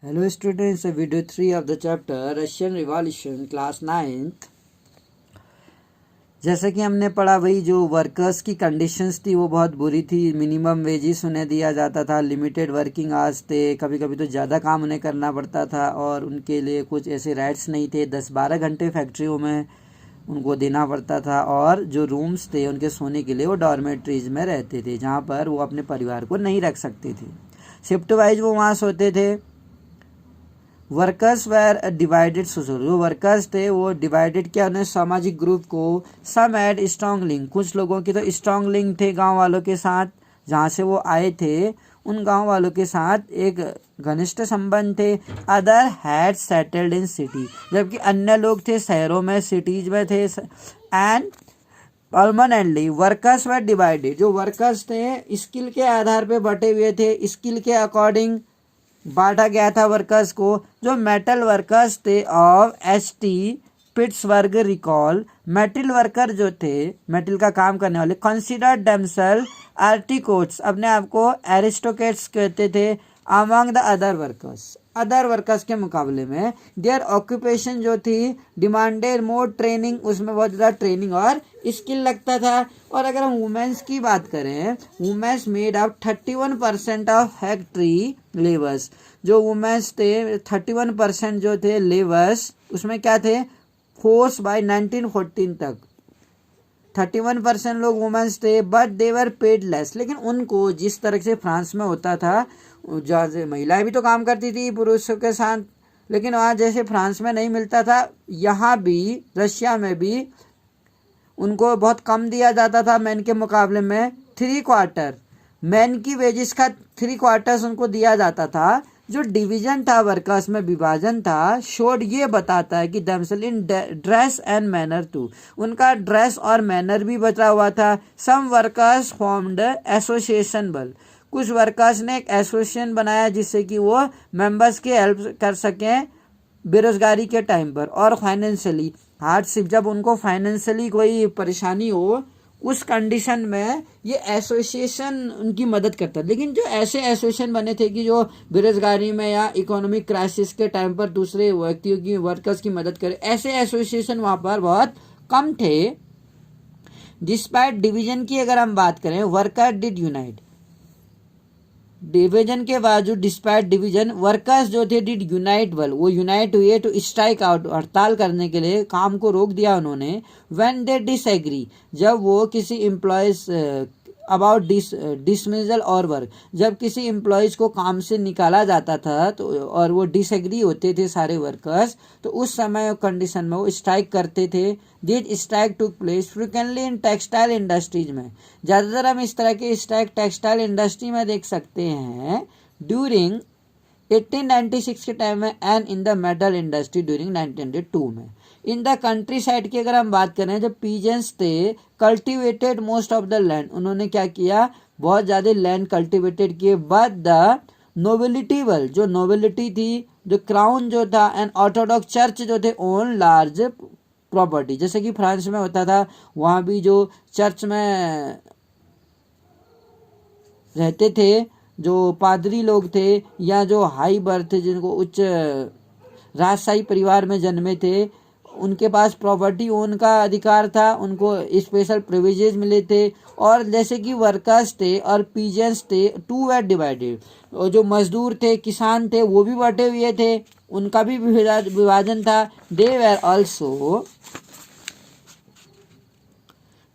Hello students, video 3 of the chapter Russian Revolution class 9th। जैसे कि हमने पढ़ा वही जो वर्कर्स की कंडीशंस थी वो बहुत बुरी थी। मिनिमम वेजेस उन्हें दिया जाता था, लिमिटेड वर्किंग आवर्स थे, कभी कभी तो ज़्यादा काम उन्हें करना पड़ता था और उनके लिए कुछ ऐसे राइट्स नहीं थे। 10-12 घंटे फैक्ट्रियों में उनको देना पड़ता था और जो रूम्स थे उनके सोने के लिए वो डॉर्मेट्रीज में रहते थे जहाँ पर वो अपने परिवार को नहीं रख सकते थे। शिफ्ट वाइज वो वहाँ सोते थे। वर्कर्स वेर डिवाइडेड सोशल, जो वर्कर्स थे वो डिवाइडेड किया उन्हें सामाजिक ग्रुप को। सम एड स्ट्रॉन्ग लिंक, कुछ लोगों की तो स्ट्रॉन्ग लिंक थे गांव वालों के साथ, जहाँ से वो आए थे उन गांव वालों के साथ एक घनिष्ठ संबंध थे। Other had settled in city, जबकि अन्य लोग थे शहरों में, सिटीज में थे। And permanently workers were divided, जो वर्कर्स थे स्किल के आधार पे बटे हुए थे, स्किल के अकॉर्डिंग बांटा गया था वर्कर्स को। जो मेटल वर्कर्स थे of ST Pittsburgh recall, metal worker जो थे, मेटल का काम करने वाले, कंसिडर्ड देमसेल्फ आर्टिकोट्स, अपने आप को एरिस्टोक्रेट्स कहते थे। अमंग द अदर वर्कर्स के मुकाबले में देयर ऑक्यूपेशन जो थी डिमांडेड मोर ट्रेनिंग, उसमें बहुत ज़्यादा ट्रेनिंग और स्किल लगता था। और अगर हम वुमेन्स की बात करें, women's made up 31% of factory labours, जो वुमेन्स थे 31% जो थे लेबर्स, उसमें क्या थे, फोर्स बाय 1914 तक 31% लोग वुमेन्स थे। बट देवर पेड लेस, लेकिन उनको जिस तरह से फ्रांस में होता था, जहाँ से महिलाएं भी तो काम करती थी पुरुषों के साथ, लेकिन वहाँ जैसे फ्रांस में नहीं मिलता था, यहाँ भी रशिया में भी उनको बहुत कम दिया जाता था मैन के मुकाबले में। 3/4 मैन की वेजेस का 3/4 उनको दिया जाता था। जो डिवीजन था वर्कर्स में, विभाजन था, शोड ये बताता है कि themselves in dress and manner too, उनका ड्रेस और मैनर भी बचा हुआ था। सम वर्कर्स फॉर्म्ड एसोसिएशन बल, कुछ वर्कर्स ने एक एसोसिएशन बनाया जिससे कि वो मेंबर्स की हेल्प कर सकें बेरोजगारी के टाइम पर। और फाइनेंशियली हार्डशिप, जब उनको फाइनेंशियली कोई परेशानी हो उस कंडीशन में ये एसोसिएशन उनकी मदद करता है। लेकिन जो ऐसे एसोसिएशन बने थे कि जो बेरोजगारी में या इकोनॉमिक क्राइसिस के टाइम पर दूसरे व्यक्तियों की, वर्कर्स की मदद करे, ऐसे एसोसिएशन वहाँ पर बहुत कम थे। डिस्पाइट डिवीजन की अगर हम बात करें, वर्कर डिड यूनाइट, डिवीजन के बावजूद, डिस्पाइट डिवीजन, वर्कर्स जो थे डिड यूनाइट वेल, वो यूनाइट हुए टू स्ट्राइक आउट, हड़ताल करने के लिए, काम को रोक दिया उन्होंने। व्हेन दे डिसएग्री, जब वो किसी एम्प्लॉयज अबाउट डिसमिसल और वर्क, जब किसी एम्प्लॉयज को काम से निकाला जाता था तो और वो डिसएग्री होते थे सारे वर्कर्स, तो उस समय कंडीशन में वो स्ट्राइक करते थे। This strike took place frequently in textile industries में, ज़्यादातर हम इस तरह के स्ट्राइक टेक्सटाइल इंडस्ट्री में देख सकते हैं। ड्यूरिंग 1896 के टाइम में and in the metal industry during 1902 में। इन द कंट्री साइड की अगर हम बात करें, जो पीजेंट्स थे cultivated most of the land, उन्होंने क्या किया, बहुत ज़्यादा लैंड कल्टिवेटेड किए। बट द नोबिलिटी वेल, जो नोबिलिटी थी, जो क्राउन जो था, एंड ऑर्थोडॉक्स चर्च जो थे, ओन लार्ज प्रॉपर्टी, जैसे कि फ्रांस में होता था, वहाँ भी जो चर्च में रहते थे, जो पादरी लोग थे या जो हाई बर्थ, जिनको उच्च राजशाही परिवार में जन्मे थे, उनके पास प्रॉपर्टी ओन का अधिकार था, उनको स्पेशल प्रिविलेजेस मिले थे। और जैसे कि वर्कर्स थे और पीजेंट्स थे, टू वर डिवाइडेड, और जो मजदूर थे, किसान थे, वो भी बटे हुए थे, उनका भी विभाजन था। They were also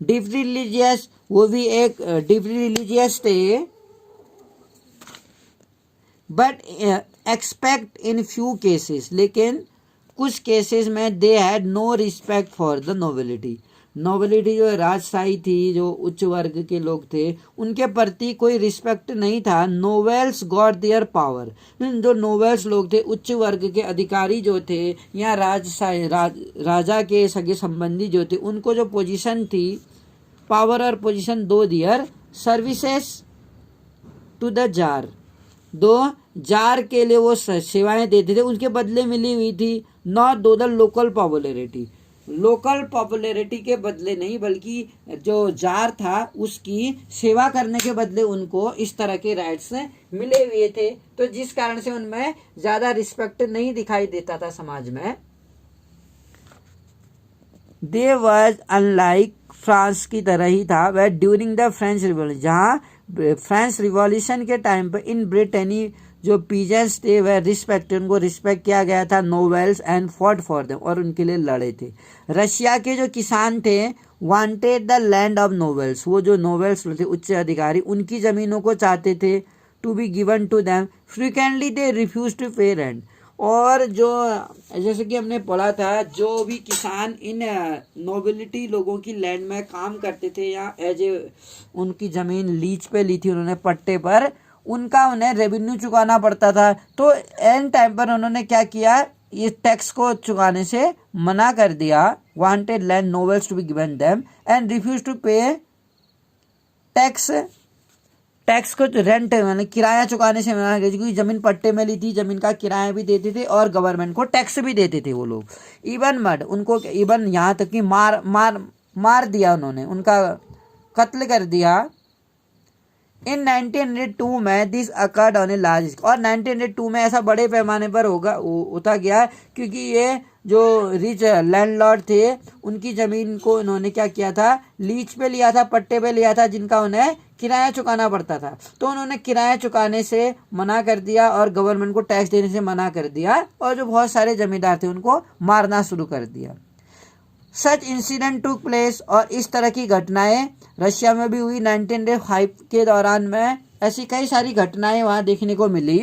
deeply religious, वो भी एक डीपली रिलीजियस थे। But expect in few cases, लेकिन कुछ केसेस में they had no respect for the nobility, nobility जो राजशाही थी, जो उच्च वर्ग के लोग थे, उनके प्रति कोई रिस्पेक्ट नहीं था। नोवेल्स गॉट देयर पावर, जो नोवेल्स लोग थे, उच्च वर्ग के अधिकारी जो थे या राजशाही राजा के सगे संबंधी जो थे, उनको जो पोजीशन थी, पावर और पोजीशन, दो दियर सर्विसेज टू द जार, दो जार के लिए वो सेवाएं देते थे, उनके बदले मिली हुई थी। नॉट दो the local popularity, local popularity के बदले नहीं, बल्कि जो जार था उसकी सेवा करने के बदले उनको इस तरह के राइट्स मिले हुए थे, तो जिस कारण से उनमें ज्यादा रिस्पेक्ट नहीं दिखाई देता था समाज में। दे वॉज अनलाइक फ्रांस की तरह ही था वह ड्यूरिंग द फ्रेंच रिवॉल्यूशन, जहाँ फ्रेंच रिवॉल्यूशन के टाइम पर इन ब्रिटेनी जो पीजेंट्स थे वह रिस्पेक्ट, उनको रिस्पेक्ट किया गया था, novels and fought for them, और उनके लिए लड़े थे। रशिया के जो किसान थे wanted the land of novels, वो जो नोवेल्स थे उच्च अधिकारी उनकी जमीनों को चाहते थे to be given to them, frequently they refuse to pay rent. और जो जैसे कि हमने पढ़ा था, जो भी किसान इन नोबिलिटी लोगों की लैंड में काम करते थे या एज ए उनकी ज़मीन लीज पे ली थी उन्होंने पट्टे पर, उनका उन्हें रेवेन्यू चुकाना पड़ता था। तो एंड टाइम पर उन्होंने क्या किया, ये टैक्स को चुकाने से मना कर दिया। Wanted land nobles to be given them and refuse to pay tax, tax को रेंट मतलब किराया चुकाने से मना किया, क्योंकि जमीन पट्टे में ली थी, जमीन का किराया भी देते थे और गवर्नमेंट को टैक्स भी देते थे वो लोग। इवन मर्ड, उनको इवन यहाँ तक कि मार दिया उन्होंने, उनका कत्ल कर दिया। इन 1902 में this occurred on a large, और 1902 में ऐसा बड़े पैमाने पर होता गया, क्योंकि ये जो रिच लैंडलॉर्ड थे उनकी ज़मीन को उन्होंने क्या किया था, लीज पे लिया था, पट्टे पे लिया था, जिनका उन्हें किराया चुकाना पड़ता था। तो उन्होंने किराया चुकाने से मना कर दिया और गवर्नमेंट को टैक्स देने से मना कर दिया, और जो बहुत सारे जमींदार थे उनको मारना शुरू कर दिया। सच इंसिडेंट टू प्लेस, और इस तरह की घटनाएं रशिया में भी हुई 1905 के दौरान में। ऐसी कई सारी घटनाएं वहाँ देखने को मिली।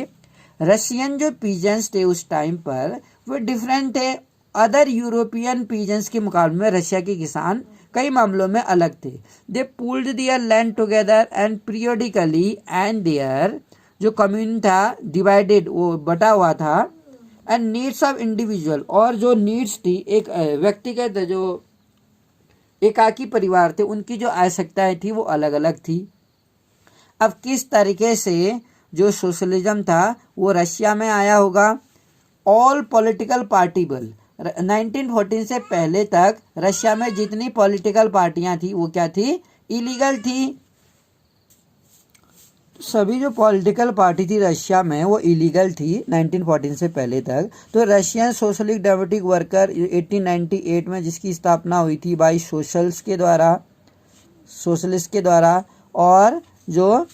रशियन जो पीजेंट्स थे उस टाइम पर वो डिफरेंट थे अदर यूरोपियन पीजेंट्स के मुकाबले में। रशिया के किसान कई मामलों में अलग थे। They pulled their land together and periodically and their जो कम्युनिटी था डिवाइडेड, वो बटा हुआ था, एंड नीड्स ऑफ इंडिविजुअल, और जो नीड्स थी एक व्यक्तिगत जो एकाकी परिवार थे उनकी जो आवश्यकताएं थी वो अलग अलग थी। अब किस तरीके से जो सोशलिज्म था वो रशिया में आया होगा। ऑल पॉलिटिकल पार्टी बिल 1914 से पहले तक रशिया में जितनी पॉलिटिकल पार्टियां थी वो क्या थी, इलीगल थी। सभी जो पॉलिटिकल पार्टी थी रशिया में वो इलीगल थी 1914 से पहले तक। तो रशियन सोशलिस्ट डेमोक्रेटिक वर्कर 1898 में जिसकी स्थापना हुई थी बाई सोशलिस्ट के द्वारा, और जो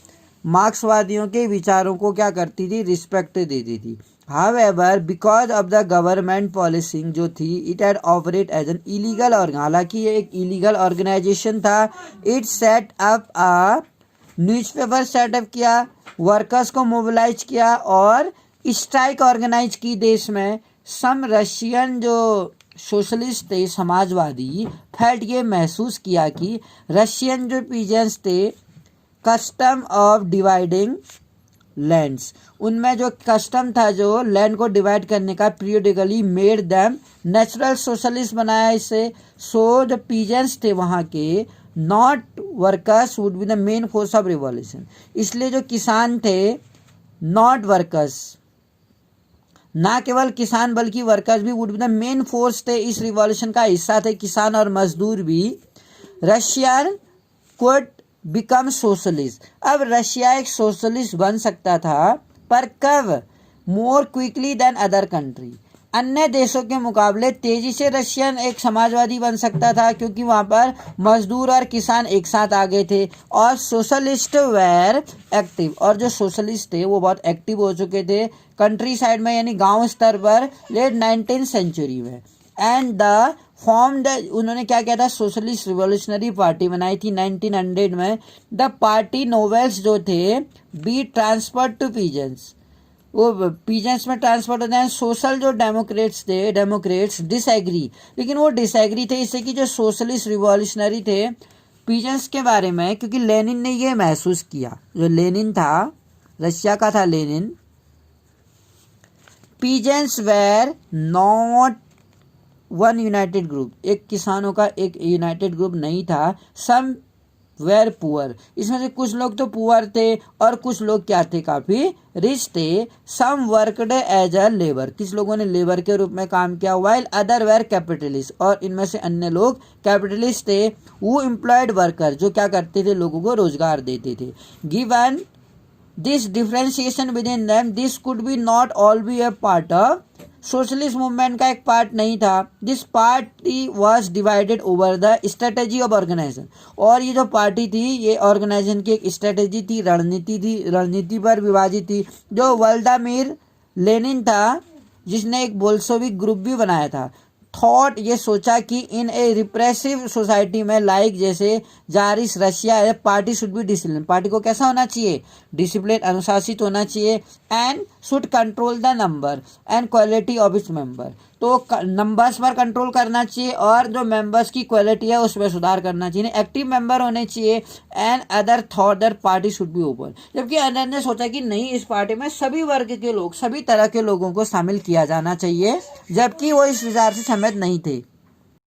मार्क्सवादियों के विचारों को क्या करती थी, रिस्पेक्ट देती थी। However, because of the government policy जो थी, it had operate as an illegal organ, हालांकि ये एक इलीगल ऑर्गेनाइजेशन था। It set up a newspaper setup किया, वर्कर्स को मोबिलाइज किया और स्ट्राइक ऑर्गेनाइज की देश में। सम रशियन जो सोशलिस्ट थे, समाजवादी, फेल्ट ये महसूस किया कि रशियन जो पीजेंट्स थे कस्टम ऑफ डिवाइडिंग लैंड्स, उनमें जो कस्टम था जो लैंड को डिवाइड करने का, periodically made them natural socialist बनाया इससे। सो जो पीजेंट्स थे वहाँ के, not workers would be the main force of revolution, इसलिए जो किसान थे, नॉट वर्कर्स, ना केवल किसान बल्कि वर्कर्स भी would be the main force थे, इस रिवॉल्यूशन का हिस्सा थे किसान और मजदूर भी। रशिया कुड बिकम सोशलिस्ट, अब रशिया एक सोशलिस्ट बन सकता था, पर कब, more quickly than other country, अन्य देशों के मुकाबले तेजी से रशियन एक समाजवादी बन सकता था, क्योंकि वहां पर मजदूर और किसान एक साथ आ गए थे। और सोशलिस्ट वेर एक्टिव, और जो सोशलिस्ट थे वो बहुत एक्टिव हो चुके थे कंट्री साइड में, यानी गांव स्तर पर लेट 19th सेंचुरी में। एंड द फॉर्म द, उन्होंने क्या किया था, सोशलिस्ट रिवॉल्यूशनरी पार्टी बनाई थी 1900 में। द पार्टी नोवेल्स जो थे बी ट्रांसफर्ड टू पीजेंट्स, वो पीजेंट्स में ट्रांसफर होते हैं। सोशल जो डेमोक्रेट्स थे, डेमोक्रेट्स डिसएग्री, लेकिन वो डिसएग्री थे इससे कि जो सोशलिस्ट रिवॉल्यूशनरी थे पीजेंट्स के बारे में, क्योंकि लेनिन ने ये महसूस किया, जो लेनिन था, रशिया का था Lenin, peasants were not one United group, एक किसानों का एक यूनाइटेड ग्रुप नहीं था। सम वेर पुअर, इसमें से कुछ लोग तो पुअर थे और कुछ लोग क्या थे, काफी रिच थे। सम वर्कड एज अ लेबर, किस लोगों ने लेबर के रूप में काम किया। वाइल अदर वेर कैपिटलिस्ट, और इनमें से अन्य लोग कैपिटलिस्ट थे। वो एम्प्लॉयड वर्कर, जो क्या करते थे, लोगों को रोजगार देते थे। Given this differentiation within them, this could be not all be a part of socialist movement का एक पार्ट नहीं था। This party was divided over the strategy of organisation, और ये जो पार्टी थी ये ऑर्गेनाइजेशन की एक स्ट्रेटेजी थी, रणनीति पर विभाजित थी। जो व्लादिमीर लेनिन था, जिसने एक बोल्शेविक ग्रुप भी बनाया था, थॉट ये सोचा कि इन ए रिप्रेसिव सोसाइटी में लाइक जैसे जारिस रशिया है, party should be discipline, party को कैसा होना चाहिए, डिसिप्लिन, अनुशासित होना चाहिए। And should control the number and quality of its member, तो नंबर्स पर कंट्रोल करना चाहिए और जो मेंबर्स की क्वालिटी है उसमें सुधार करना चाहिए, एक्टिव मेंबर होने चाहिए। And other thought that party should be open, जबकि अदर ने सोचा कि नहीं, इस पार्टी में सभी वर्ग के लोग, सभी तरह के लोगों को शामिल किया जाना चाहिए, जबकि वो इस विचार से सहमत नहीं थे।